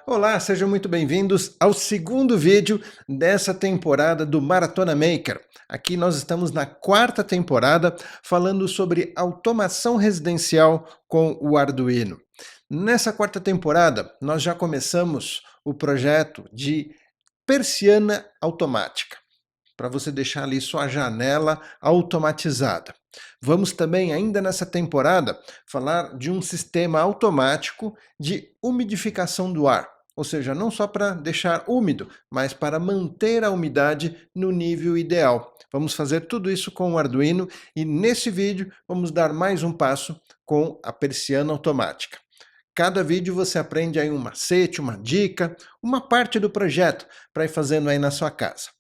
Olá, sejam muito bem-vindos ao segundo vídeo dessa temporada do Maratona Maker. Aqui nós estamos na quarta temporada falando sobre automação residencial com o Arduino. Nessa quarta temporada, nós já começamos o projeto de persiana automática, para você deixar ali sua janela automatizada. Vamos também, ainda nessa temporada, falar de um sistema automático de umidificação do ar. Ou seja, não só para deixar úmido, mas para manter a umidade no nível ideal. Vamos fazer tudo isso com o Arduino e nesse vídeo vamos dar mais um passo com a persiana automática. Cada vídeo você aprende aí um macete, uma dica, uma parte do projeto para ir fazendo aí na sua casa.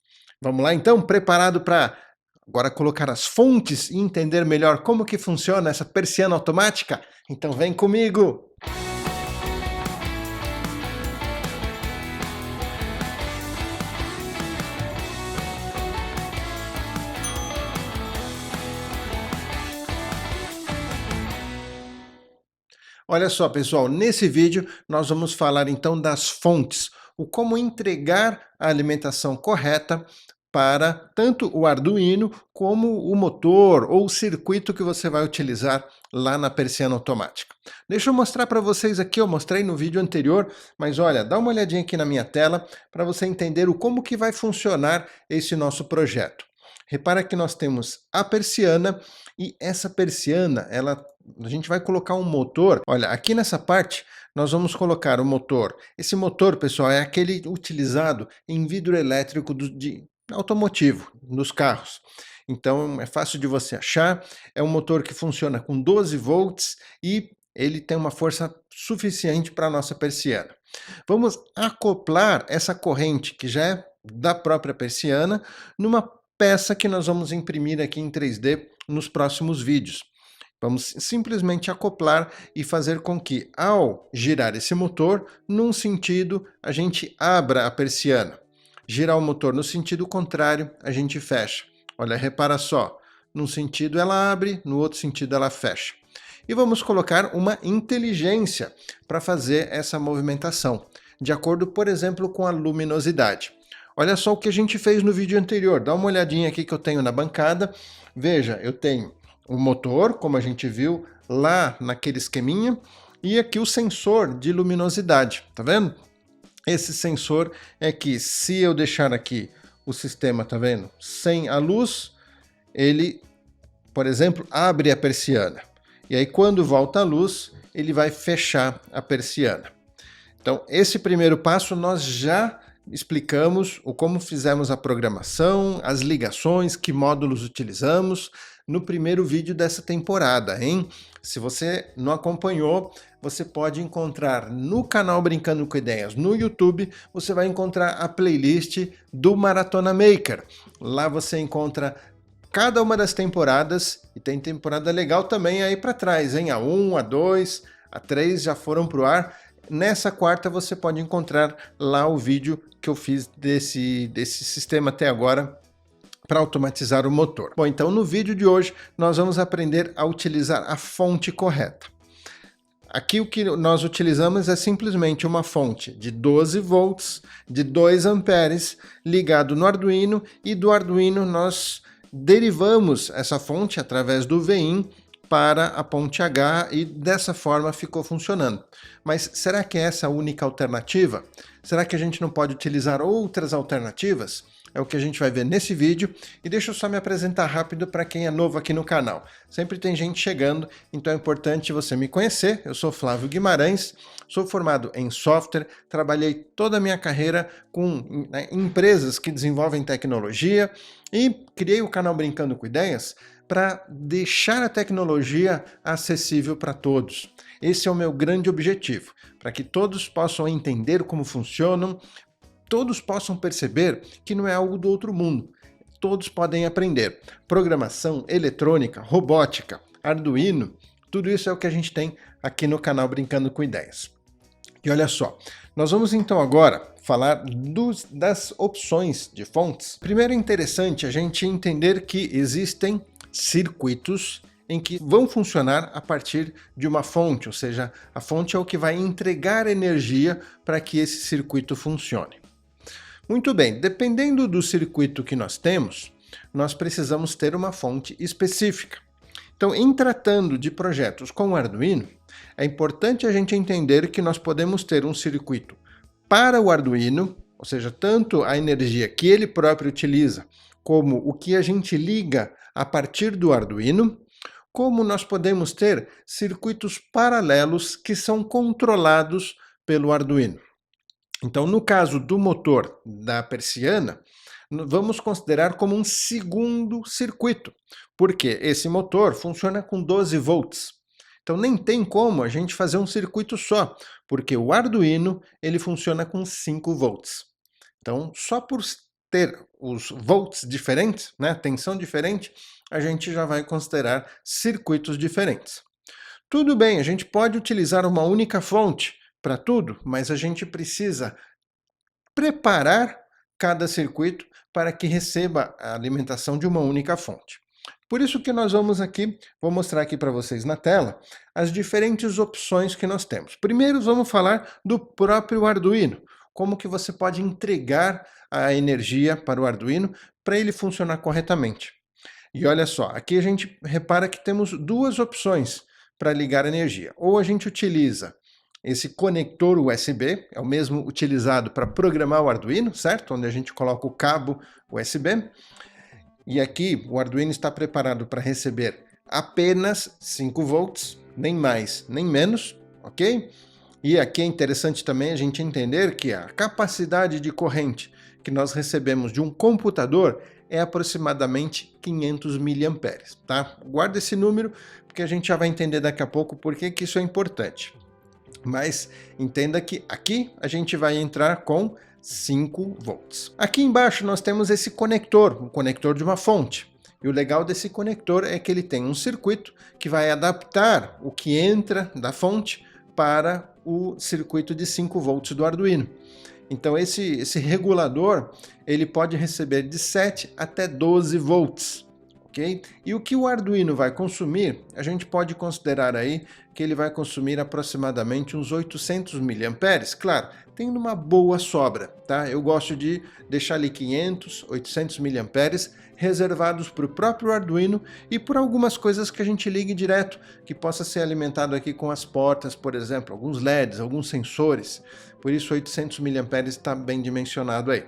Vamos lá então? Preparado para agora colocar as fontes e entender melhor como que funciona essa persiana automática? Então vem comigo! Olha só, pessoal, nesse vídeo nós vamos falar então das fontes, o como entregar a alimentação correta para tanto o Arduino como o motor ou o circuito que você vai utilizar lá na persiana automática. Deixa eu mostrar para vocês aqui, eu mostrei no vídeo anterior, mas olha, dá uma olhadinha aqui na minha tela para você entender o como que vai funcionar esse nosso projeto. Repara que nós temos a persiana e essa persiana, a gente vai colocar um motor. Olha, aqui nessa parte nós vamos colocar o motor. Esse motor, pessoal, é aquele utilizado em vidro elétrico automotivo, nos carros. Então é fácil de você achar. É um motor que funciona com 12 volts e ele tem uma força suficiente para a nossa persiana. Vamos acoplar essa corrente, que já é da própria persiana, numa peça que nós vamos imprimir aqui em 3D nos próximos vídeos. Vamos simplesmente acoplar e fazer com que, ao girar esse motor, num sentido, a gente abra a persiana. Girar o motor no sentido contrário, a gente fecha. Olha, repara só, num sentido ela abre, no outro sentido ela fecha. E vamos colocar uma inteligência para fazer essa movimentação, de acordo, por exemplo, com a luminosidade. Olha só o que a gente fez no vídeo anterior, dá uma olhadinha aqui que eu tenho na bancada. Veja, eu tenho o motor, como a gente viu lá naquele esqueminha, e aqui o sensor de luminosidade, tá vendo? Esse sensor é que, se eu deixar aqui o sistema, tá vendo, sem a luz, ele, por exemplo, abre a persiana. E aí quando volta a luz, ele vai fechar a persiana. Então, esse primeiro passo nós já explicamos como fizemos a programação, as ligações, que módulos utilizamos no primeiro vídeo dessa temporada, hein? Se você não acompanhou, você pode encontrar no canal Brincando com Ideias no YouTube, você vai encontrar a playlist do Maratona Maker. Lá você encontra cada uma das temporadas, e tem temporada legal também aí para trás, hein? A 1, a 2, a 3 já foram para o ar. Nessa quarta você pode encontrar lá o vídeo que eu fiz desse sistema até agora para automatizar o motor. Bom, então no vídeo de hoje nós vamos aprender a utilizar a fonte correta. Aqui o que nós utilizamos é simplesmente uma fonte de 12 volts, de 2 amperes, ligado no Arduino, e do Arduino nós derivamos essa fonte através do VIN para a ponte H e dessa forma ficou funcionando. Mas será que é essa a única alternativa? Será que a gente não pode utilizar outras alternativas? É o que a gente vai ver nesse vídeo, e deixa eu só me apresentar rápido para quem é novo aqui no canal. Sempre tem gente chegando, então é importante você me conhecer. Eu sou Flávio Guimarães, sou formado em software, trabalhei toda a minha carreira com empresas que desenvolvem tecnologia e criei o canal Brincando com Ideias para deixar a tecnologia acessível para todos. Esse é o meu grande objetivo, para que todos possam entender como funcionam, todos possam perceber que não é algo do outro mundo. Todos podem aprender. Programação, eletrônica, robótica, Arduino, tudo isso é o que a gente tem aqui no canal Brincando com Ideias. E olha só, nós vamos então agora falar das opções de fontes. Primeiro é interessante a gente entender que existem circuitos em que vão funcionar a partir de uma fonte, ou seja, a fonte é o que vai entregar energia para que esse circuito funcione. Muito bem, dependendo do circuito que nós temos, nós precisamos ter uma fonte específica. Então, em tratando de projetos com o Arduino, é importante a gente entender que nós podemos ter um circuito para o Arduino, ou seja, tanto a energia que ele próprio utiliza, como o que a gente liga a partir do Arduino, como nós podemos ter circuitos paralelos que são controlados pelo Arduino. Então, no caso do motor da persiana, vamos considerar como um segundo circuito, porque esse motor funciona com 12 volts. Então, nem tem como a gente fazer um circuito só, porque o Arduino ele funciona com 5 volts. Então, só por ter os volts diferentes, né, tensão diferente, a gente já vai considerar circuitos diferentes. Tudo bem, a gente pode utilizar uma única fonte para tudo, mas a gente precisa preparar cada circuito para que receba a alimentação de uma única fonte. Por isso que nós vou mostrar aqui para vocês na tela, as diferentes opções que nós temos. Primeiro vamos falar do próprio Arduino, como que você pode entregar a energia para o Arduino para ele funcionar corretamente. E olha só, aqui a gente repara que temos duas opções para ligar a energia. Ou a gente utiliza esse conector USB, é o mesmo utilizado para programar o Arduino, certo? Onde a gente coloca o cabo USB. E aqui o Arduino está preparado para receber apenas 5 volts, nem mais nem menos, ok? E aqui é interessante também a gente entender que a capacidade de corrente que nós recebemos de um computador é aproximadamente 500 mA, tá? Guarda esse número, porque a gente já vai entender daqui a pouco por que isso é importante. Mas entenda que aqui a gente vai entrar com 5 volts. Aqui embaixo nós temos esse conector, um conector de uma fonte. E o legal desse conector é que ele tem um circuito que vai adaptar o que entra da fonte para o circuito de 5 volts do Arduino. Então esse regulador ele pode receber de 7 até 12 volts. Okay? E o que o Arduino vai consumir, a gente pode considerar aí que ele vai consumir aproximadamente uns 800 mA. Claro, tem uma boa sobra, tá? Eu gosto de deixar ali 500, 800 mA reservados para o próprio Arduino e por algumas coisas que a gente ligue direto, que possa ser alimentado aqui com as portas, por exemplo, alguns LEDs, alguns sensores. Por isso 800 mA está bem dimensionado aí.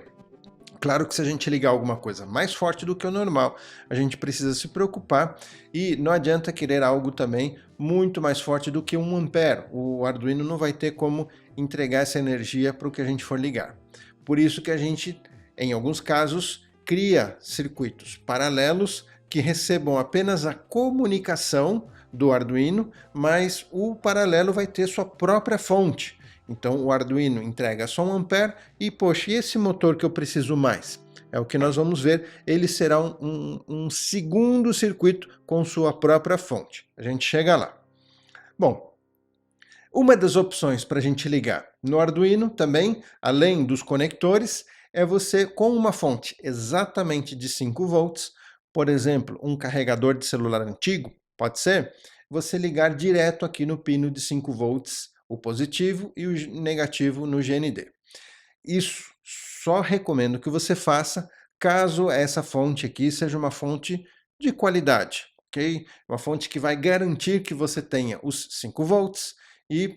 Claro que se a gente ligar alguma coisa mais forte do que o normal, a gente precisa se preocupar e não adianta querer algo também muito mais forte do que 1 ampere. O Arduino não vai ter como entregar essa energia para o que a gente for ligar. Por isso que a gente, em alguns casos, cria circuitos paralelos que recebam apenas a comunicação do Arduino, mas o paralelo vai ter sua própria fonte. Então o Arduino entrega só 1 ampere e, poxa, e esse motor que eu preciso mais? É o que nós vamos ver, ele será um segundo circuito com sua própria fonte. A gente chega lá. Bom, uma das opções para a gente ligar no Arduino também, além dos conectores, é você com uma fonte exatamente de 5 volts, por exemplo, um carregador de celular antigo, pode ser, você ligar direto aqui no pino de 5 volts, o positivo e o negativo no GND. Isso só recomendo que você faça caso essa fonte aqui seja uma fonte de qualidade, ok? Uma fonte que vai garantir que você tenha os 5 volts e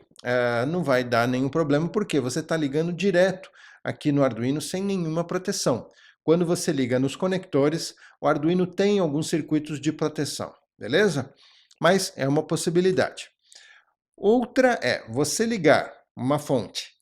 não vai dar nenhum problema, porque você está ligando direto aqui no Arduino sem nenhuma proteção. Quando você liga nos conectores, o Arduino tem alguns circuitos de proteção, beleza? Mas é uma possibilidade. Outra é você ligar uma fonte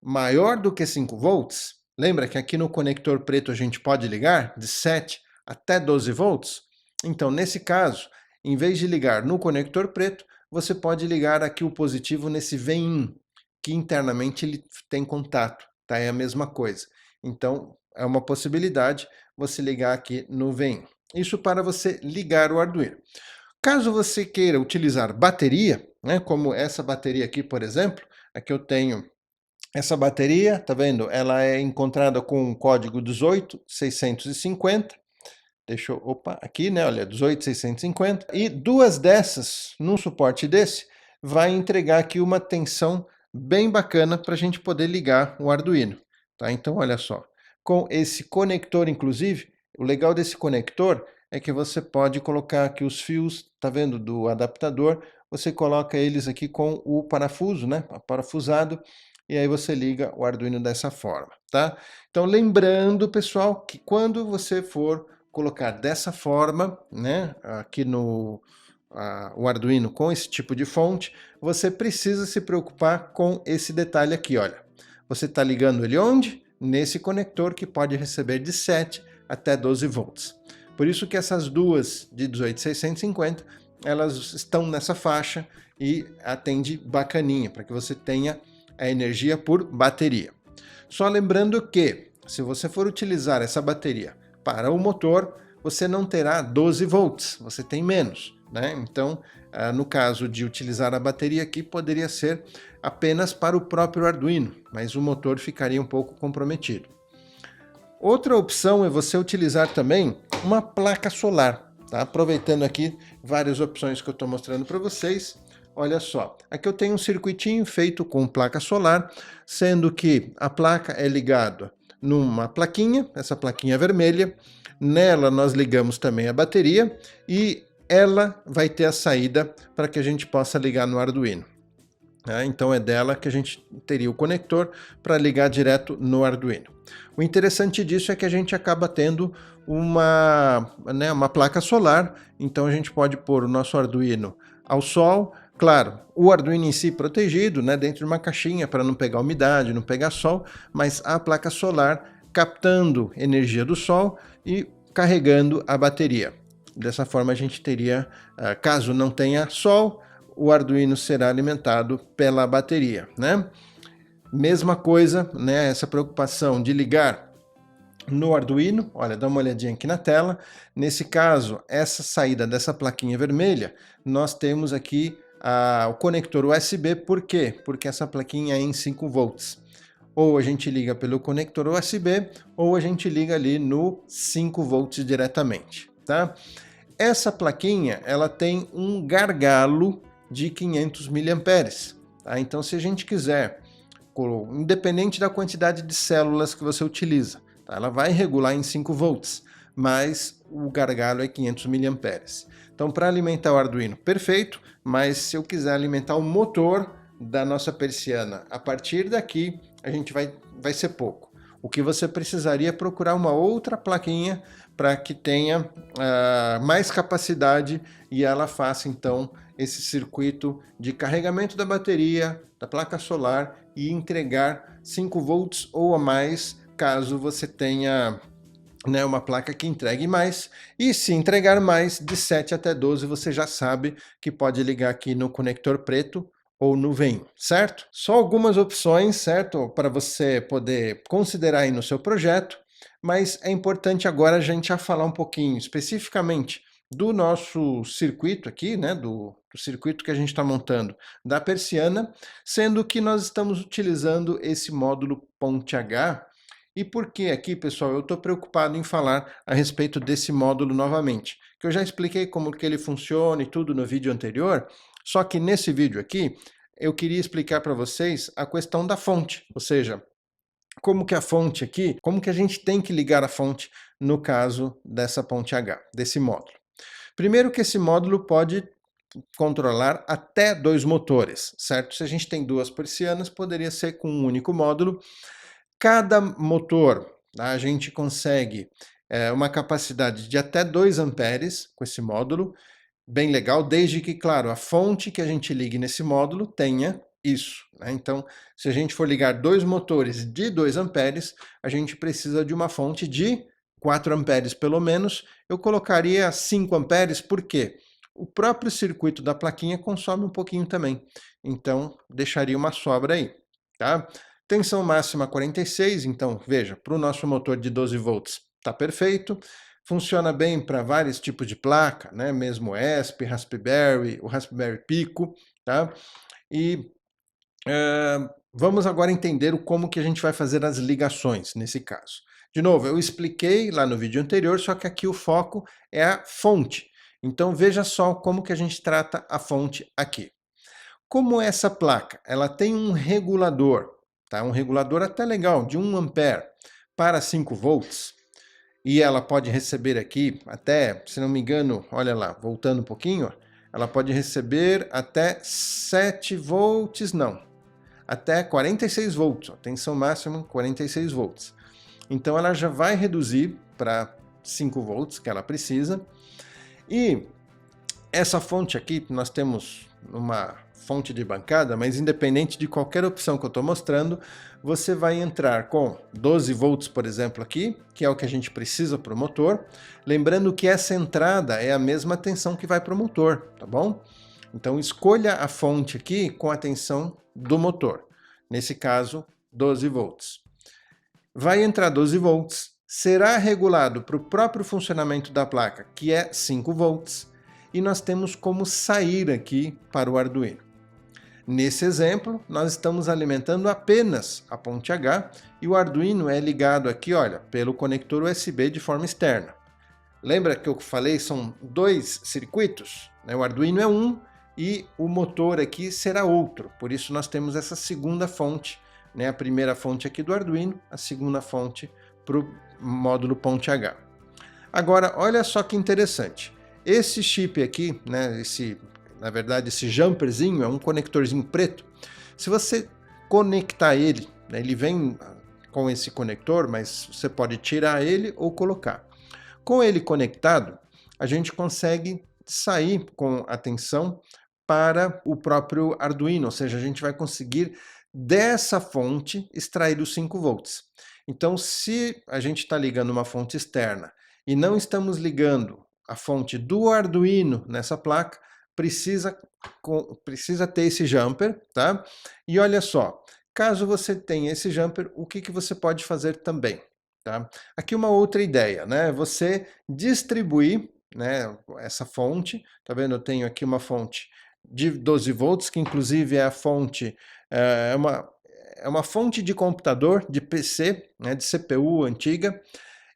maior do que 5 volts. Lembra que aqui no conector preto a gente pode ligar de 7 até 12 volts? Então, nesse caso, em vez de ligar no conector preto, você pode ligar aqui o positivo nesse VIN, que internamente ele tem contato, tá? É a mesma coisa. Então, é uma possibilidade você ligar aqui no VIN. Isso para você ligar o Arduino. Caso você queira utilizar bateria, né, como essa bateria aqui, por exemplo, aqui eu tenho essa bateria, tá vendo? Ela é encontrada com o código 18650, deixa eu, opa, aqui, né, olha, 18.650, e duas dessas, num suporte desse, vai entregar aqui uma tensão bem bacana para a gente poder ligar o Arduino, tá? Então, olha só, com esse conector, inclusive, o legal desse conector é que você pode colocar aqui os fios, tá vendo, do adaptador, você coloca eles aqui com o parafuso, né, parafusado, e aí você liga o Arduino dessa forma, tá? Então, lembrando, pessoal, que quando você for colocar dessa forma, né, aqui no o Arduino com esse tipo de fonte, você precisa se preocupar com esse detalhe aqui, olha. Você está ligando ele onde? Nesse conector que pode receber de 7 até 12 volts. Por isso que essas duas de 18.650, elas estão nessa faixa e atende bacaninha, para que você tenha a energia por bateria. Só lembrando que, se você for utilizar essa bateria para o motor, você não terá 12 volts, você tem menos, né? Então, no caso de utilizar a bateria aqui, poderia ser apenas para o próprio Arduino, mas o motor ficaria um pouco comprometido. Outra opção é você utilizar também uma placa solar, tá? Aproveitando aqui várias opções que eu estou mostrando para vocês. Olha só, aqui eu tenho um circuitinho feito com placa solar, sendo que a placa é ligada numa plaquinha, essa plaquinha vermelha, nela nós ligamos também a bateria e ela vai ter a saída para que a gente possa ligar no Arduino. Então é dela que a gente teria o conector para ligar direto no Arduino. O interessante disso é que a gente acaba tendo uma placa solar, então a gente pode pôr o nosso Arduino ao sol, claro, o Arduino em si protegido, né, dentro de uma caixinha para não pegar umidade, não pegar sol, mas a placa solar captando energia do sol e carregando a bateria. Dessa forma a gente teria, caso não tenha sol, o Arduino será alimentado pela bateria, né? Mesma coisa, né? Essa preocupação de ligar no Arduino, olha, dá uma olhadinha aqui na tela. Nesse caso, essa saída dessa plaquinha vermelha, nós temos aqui o conector USB, por quê? Porque essa plaquinha é em 5 volts. Ou a gente liga pelo conector USB, ou a gente liga ali no 5 volts diretamente, tá? Essa plaquinha, ela tem um gargalo de 500 miliamperes, tá? Então, se a gente quiser, independente da quantidade de células que você utiliza, tá? Ela vai regular em 5 volts, mas o gargalo é 500 miliamperes. Então, para alimentar o Arduino, perfeito, mas se eu quiser alimentar o motor da nossa persiana, a partir daqui, a gente vai ser pouco. O que você precisaria é procurar uma outra plaquinha para que tenha mais capacidade e ela faça, então, esse circuito de carregamento da bateria, da placa solar e entregar 5 volts ou a mais, caso você tenha, né, uma placa que entregue mais. E se entregar mais, de 7 até 12, você já sabe que pode ligar aqui no conector preto ou no veinho, certo? Só algumas opções, certo? Para você poder considerar aí no seu projeto, mas é importante agora a gente já falar um pouquinho especificamente do nosso circuito aqui, né, do circuito que a gente está montando da persiana, sendo que nós estamos utilizando esse módulo Ponte H. E por que aqui, pessoal, eu estou preocupado em falar a respeito desse módulo novamente, que eu já expliquei como que ele funciona e tudo no vídeo anterior, só que nesse vídeo aqui eu queria explicar para vocês a questão da fonte, ou seja, como que a fonte aqui, como que a gente tem que ligar a fonte no caso dessa ponte H, desse módulo. Primeiro que esse módulo pode controlar até 2 motores, certo? Se a gente tem 2 persianas, poderia ser com um único módulo. Cada motor, tá, a gente consegue uma capacidade de até 2 amperes com esse módulo, bem legal, desde que, claro, a fonte que a gente ligue nesse módulo tenha isso, né? Então, se a gente for ligar 2 motores de 2 amperes, a gente precisa de uma fonte de 4 amperes pelo menos. Eu colocaria 5 amperes, por quê? O próprio circuito da plaquinha consome um pouquinho também, então deixaria uma sobra aí, tá? Tensão máxima 46, então veja, para o nosso motor de 12 volts está perfeito. Funciona bem para vários tipos de placa, né? Mesmo ESP, Raspberry, o Raspberry Pico, tá? E vamos agora entender como que a gente vai fazer as ligações nesse caso. De novo, eu expliquei lá no vídeo anterior, só que aqui o foco é a fonte. Então veja só como que a gente trata a fonte aqui. Como essa placa ela tem um regulador, tá? Um regulador até legal, de 1 ampere para 5 volts, e ela pode receber aqui até, se não me engano, olha lá, voltando um pouquinho, ela pode receber até 7 volts, não, até 46 volts, ó, tensão máxima 46 volts. Então ela já vai reduzir para 5 volts que ela precisa, e essa fonte aqui, nós temos uma fonte de bancada, mas independente de qualquer opção que eu estou mostrando, você vai entrar com 12 volts, por exemplo, aqui, que é o que a gente precisa para o motor. Lembrando que essa entrada é a mesma tensão que vai para o motor, tá bom? Então escolha a fonte aqui com a tensão do motor. Nesse caso, 12 volts. Vai entrar 12 volts, será regulado para o próprio funcionamento da placa, que é 5 volts, e nós temos como sair aqui para o Arduino. Nesse exemplo, nós estamos alimentando apenas a ponte H e o Arduino é ligado aqui, olha, pelo conector USB de forma externa. Lembra que eu falei são 2 circuitos? O Arduino é um e o motor aqui será outro, por isso nós temos essa segunda fonte, a primeira fonte aqui do Arduino, a segunda fonte para o módulo ponte H. Agora, olha só que interessante. Esse chip aqui, na verdade esse jumperzinho é um conectorzinho preto. Se você conectar ele, ele vem com esse conector, mas você pode tirar ele ou colocar. Com ele conectado, a gente consegue sair com a tensão para o próprio Arduino, ou seja, a gente vai conseguir dessa fonte extrair os 5 volts. Então, se a gente está ligando uma fonte externa e não estamos ligando a fonte do Arduino nessa placa, precisa ter esse jumper, tá? E olha só, caso você tenha esse jumper, o que você pode fazer também, tá? Aqui uma outra ideia, Você distribuir, essa fonte, tá vendo? Eu tenho aqui uma fonte de 12 volts, que inclusive é a fonte, é uma fonte de computador, de PC, de CPU antiga,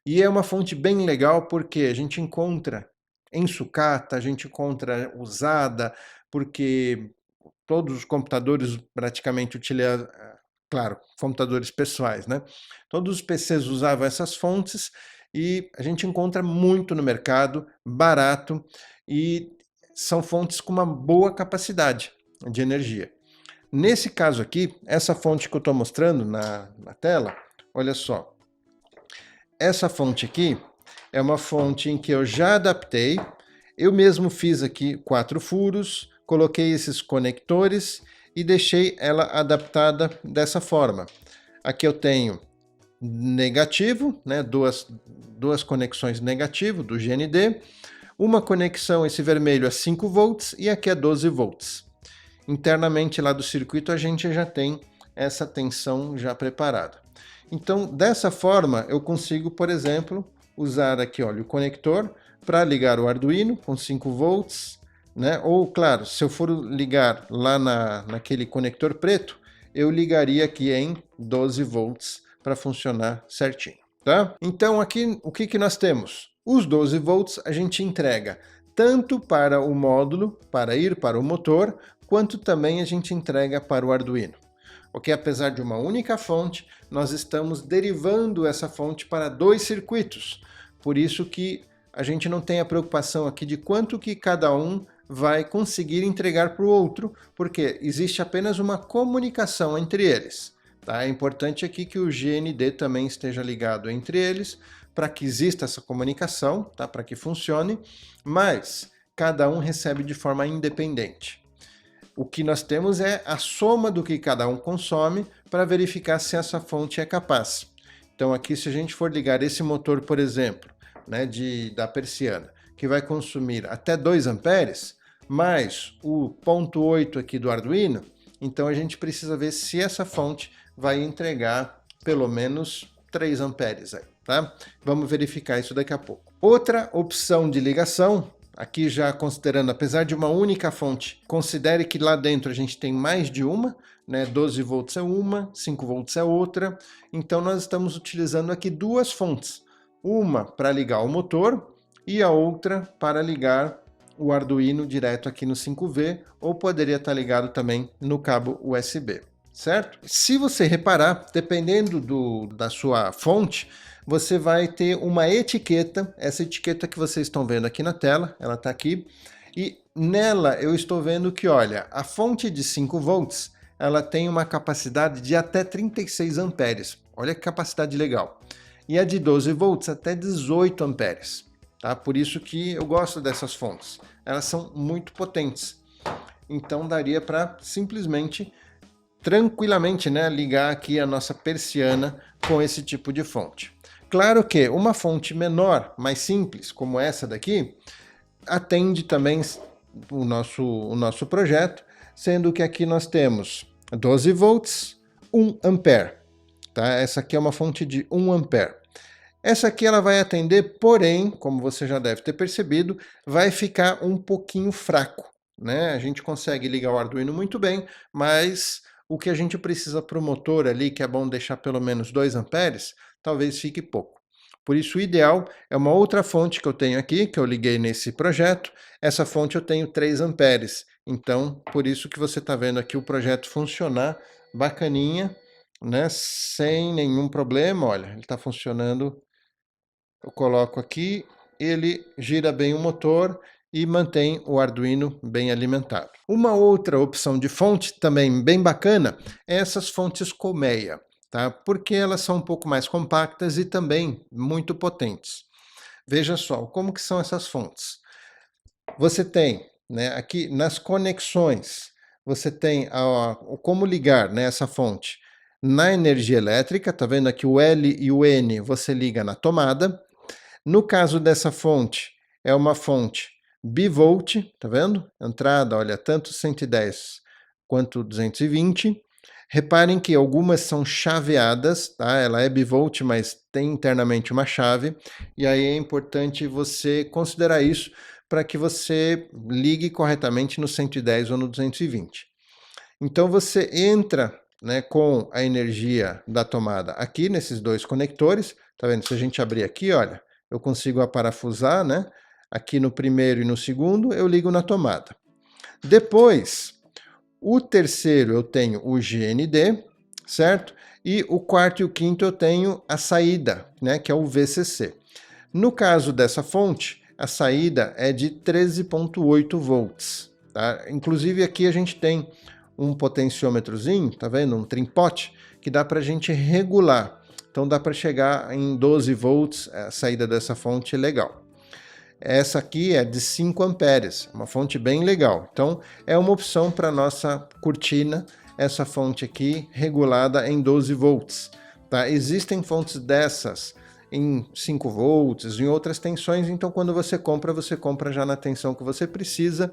e é uma fonte bem legal porque a gente encontra em sucata, a gente encontra usada, porque todos os computadores praticamente utilizam, claro, computadores pessoais, Todos os PCs usavam essas fontes e a gente encontra muito no mercado, barato, e são fontes com uma boa capacidade de energia. Nesse caso aqui, essa fonte que eu estou mostrando na tela, olha só. Essa fonte aqui é uma fonte em que eu já adaptei, eu mesmo fiz aqui 4 furos, coloquei esses conectores e deixei ela adaptada dessa forma. Aqui eu tenho negativo, duas conexões negativo do GND, uma conexão, esse vermelho, é 5 volts e aqui é 12 volts. Internamente lá do circuito a gente já tem essa tensão já preparada. Então, dessa forma, eu consigo, por exemplo, usar aqui, olha, o conector para ligar o Arduino com 5 volts, Ou, claro, se eu for ligar lá naquele conector preto, eu ligaria aqui em 12 volts para funcionar certinho, tá? Então, aqui, o que nós temos? Os 12 volts a gente entrega tanto para o módulo, para ir para o motor, quanto também a gente entrega para o Arduino. Ok? Apesar de uma única fonte, nós estamos derivando essa fonte para 2 circuitos. Por isso que a gente não tem a preocupação aqui de quanto que cada um vai conseguir entregar para o outro, porque existe apenas uma comunicação entre eles. Tá? É importante aqui que o GND também esteja ligado entre eles, para que exista essa comunicação, tá? Para que funcione, mas cada um recebe de forma independente. O que nós temos é a soma do que cada um consome para verificar se essa fonte é capaz. Então aqui, se a gente for ligar esse motor, por exemplo, da persiana, que vai consumir até 2 amperes, mais o 0,8 aqui do Arduino, então a gente precisa ver se essa fonte vai entregar pelo menos 3 amperes aí, tá? Vamos verificar isso daqui a pouco. Outra opção de ligação, aqui já considerando, apesar de uma única fonte, considere que lá dentro a gente tem mais de uma, né? 12 volts é uma, 5 volts é outra, então nós estamos utilizando aqui duas fontes, uma para ligar o motor e a outra para ligar o Arduino direto aqui no 5V, ou poderia estar ligado também no cabo USB, certo? Se você reparar, dependendo da sua fonte, você vai ter uma etiqueta, essa etiqueta que vocês estão vendo aqui na tela, ela está aqui, e nela eu estou vendo que, olha, a fonte de 5 volts, ela tem uma capacidade de até 36 amperes, olha que capacidade legal, e a de 12 volts até 18 amperes, tá? Por isso que eu gosto dessas fontes, elas são muito potentes, então daria para simplesmente, tranquilamente, né, ligar aqui a nossa persiana com esse tipo de fonte. Claro que uma fonte menor, mais simples, como essa daqui, atende também o nosso projeto, sendo que aqui nós temos 12 volts, 1 ampere. Tá? Essa aqui é uma fonte de 1 ampere. Essa aqui ela vai atender, porém, como você já deve ter percebido, vai ficar um pouquinho fraco, né? A gente consegue ligar o Arduino muito bem, mas o que a gente precisa para o motor ali, que é bom deixar pelo menos 2 amperes, talvez fique pouco. Por isso o ideal é uma outra fonte que eu tenho aqui, que eu liguei nesse projeto. Essa fonte eu tenho 3 amperes, então por isso que você está vendo aqui o projeto funcionar bacaninha, né? Sem nenhum problema. Olha, ele está funcionando. Eu coloco aqui, ele gira bem o motor e mantém o Arduino bem alimentado. Uma outra opção de fonte também bem bacana é essas fontes colmeia, tá? Porque elas são um pouco mais compactas e também muito potentes. Veja só, como que são essas fontes? Você tem, né, aqui nas conexões, você tem como ligar, né, essa fonte na energia elétrica, tá vendo aqui o L e o N você liga na tomada. No caso dessa fonte, é uma fonte bivolt, tá vendo? Entrada, olha, tanto 110 quanto 220. Reparem que algumas são chaveadas, tá? Ela é bivolt, mas tem internamente uma chave, e aí é importante você considerar isso para que você ligue corretamente no 110 ou no 220. Então você entra, né, com a energia da tomada aqui nesses dois conectores, tá vendo? Se a gente abrir aqui, olha, eu consigo aparafusar, né? Aqui no primeiro e no segundo, eu ligo na tomada. Depois, o terceiro eu tenho o GND, certo? E o quarto e o quinto eu tenho a saída, né? Que é o VCC. No caso dessa fonte, a saída é de 13,8 volts. Tá? Inclusive aqui a gente tem um potenciômetrozinho, tá vendo? Um trimpote, que dá para a gente regular. Então dá para chegar em 12 volts, a saída dessa fonte é legal. Essa aqui é de 5 amperes, uma fonte bem legal. Então é uma opção para nossa cortina, essa fonte aqui regulada em 12 volts. Tá? Existem fontes dessas em 5 volts, em outras tensões, então quando você compra já na tensão que você precisa,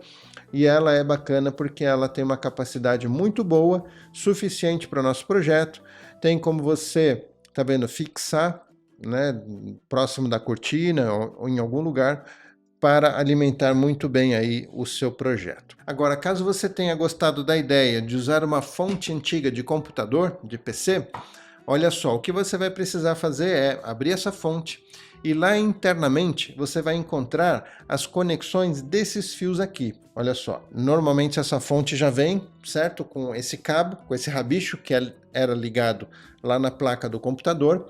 e ela é bacana porque ela tem uma capacidade muito boa, suficiente para o nosso projeto, tem como você, tá vendo, fixar, né, próximo da cortina ou em algum lugar, para alimentar muito bem aí o seu projeto. Agora, caso você tenha gostado da ideia de usar uma fonte antiga de computador, de PC, olha só, o que você vai precisar fazer é abrir essa fonte e lá internamente você vai encontrar as conexões desses fios aqui. Olha só, normalmente essa fonte já vem, certo? Com esse cabo, com esse rabicho que era ligado lá na placa do computador.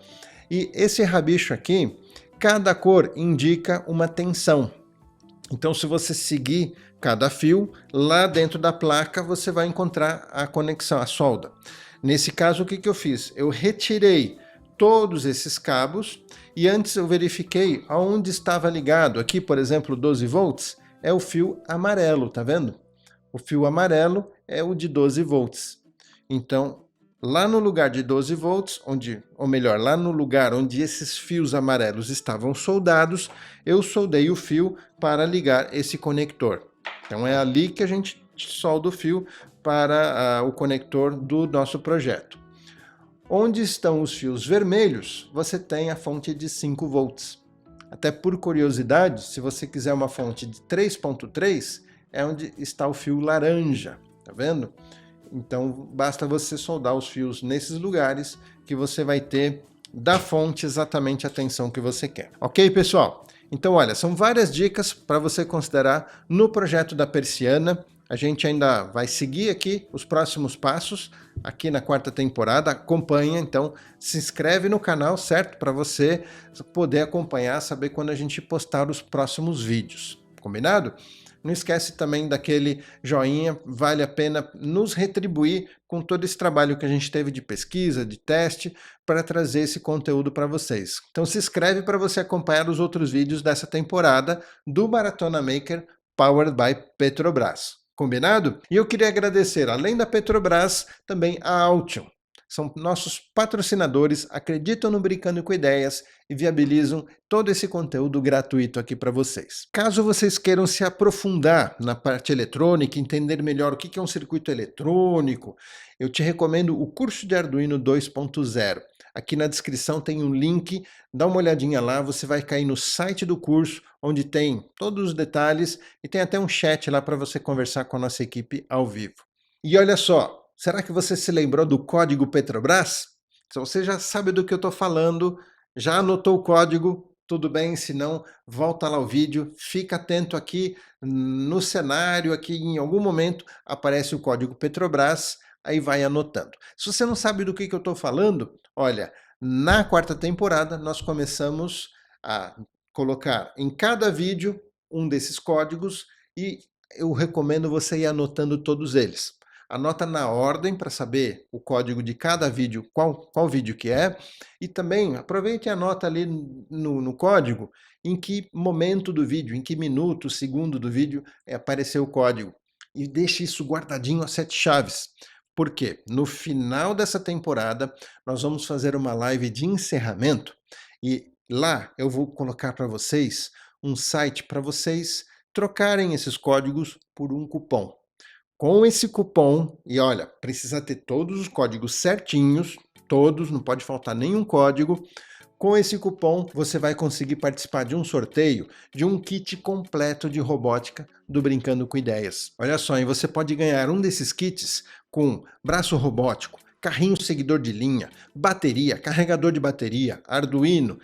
E esse rabicho aqui, cada cor indica uma tensão. Então, se você seguir cada fio, lá dentro da placa você vai encontrar a conexão, a solda. Nesse caso, o que eu fiz? Eu retirei todos esses cabos e antes eu verifiquei aonde estava ligado. Aqui, por exemplo, 12 volts é o fio amarelo, tá vendo? O fio amarelo é o de 12 volts. Então, lá no lugar de 12 volts, lá no lugar onde esses fios amarelos estavam soldados, eu soldei o fio para ligar esse conector. Então é ali que a gente solda o fio para o conector do nosso projeto. Onde estão os fios vermelhos, você tem a fonte de 5 volts. Até por curiosidade, se você quiser uma fonte de 3.3, é onde está o fio laranja, tá vendo? Então basta você soldar os fios nesses lugares que você vai ter da fonte exatamente a tensão que você quer. Ok, pessoal? Então olha, são várias dicas para você considerar no projeto da persiana. A gente ainda vai seguir aqui os próximos passos, aqui na 4ª temporada. Acompanha, então se inscreve no canal, certo? Para você poder acompanhar, saber quando a gente postar os próximos vídeos. Combinado? Não esquece também daquele joinha, vale a pena nos retribuir com todo esse trabalho que a gente teve de pesquisa, de teste, para trazer esse conteúdo para vocês. Então se inscreve para você acompanhar os outros vídeos dessa temporada do Maratona Maker Powered by Petrobras. Combinado? E eu queria agradecer, além da Petrobras, também a Altium. São nossos patrocinadores, acreditam no Brincando com Ideias e viabilizam todo esse conteúdo gratuito aqui para vocês. Caso vocês queiram se aprofundar na parte eletrônica, entender melhor o que é um circuito eletrônico, eu te recomendo o curso de Arduino 2.0. Aqui na descrição tem um link, dá uma olhadinha lá, você vai cair no site do curso, onde tem todos os detalhes e tem até um chat lá para você conversar com a nossa equipe ao vivo. E olha só, será que você se lembrou do código Petrobras? Se você já sabe do que eu estou falando, já anotou o código, tudo bem, se não, volta lá o vídeo, fica atento aqui no cenário, aqui em algum momento aparece o código Petrobras, aí vai anotando. Se você não sabe do que eu estou falando, olha, na 4ª temporada nós começamos a colocar em cada vídeo um desses códigos e eu recomendo você ir anotando todos eles. Anota na ordem para saber o código de cada vídeo, qual vídeo que é, e também aproveite e anota ali no código em que momento do vídeo, em que minuto, segundo do vídeo apareceu o código. E deixe isso guardadinho a 7 chaves. Por quê? No final dessa temporada, nós vamos fazer uma live de encerramento e lá eu vou colocar para vocês um site para vocês trocarem esses códigos por um cupom. Com esse cupom, e olha, precisa ter todos os códigos certinhos, todos, não pode faltar nenhum código. Com esse cupom, você vai conseguir participar de um sorteio de um kit completo de robótica do Brincando com Ideias. Olha só, e você pode ganhar um desses kits com braço robótico, carrinho seguidor de linha, bateria, carregador de bateria, Arduino,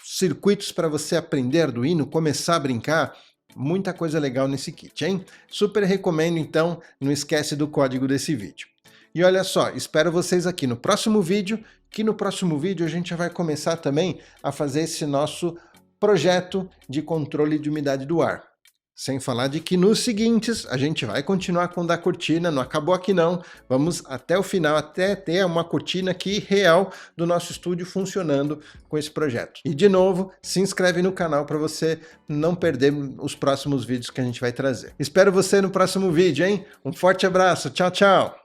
circuitos para você aprender Arduino, começar a brincar. Muita coisa legal nesse kit, hein? Super recomendo, então, não esquece do código desse vídeo. E olha só, espero vocês aqui no próximo vídeo, que no próximo vídeo a gente vai começar também a fazer esse nosso projeto de controle de umidade do ar. Sem falar de que nos seguintes a gente vai continuar com o da cortina, não acabou aqui não, vamos até o final, até ter uma cortina aqui real do nosso estúdio funcionando com esse projeto. E de novo, se inscreve no canal para você não perder os próximos vídeos que a gente vai trazer. Espero você no próximo vídeo, hein? Um forte abraço, tchau, tchau!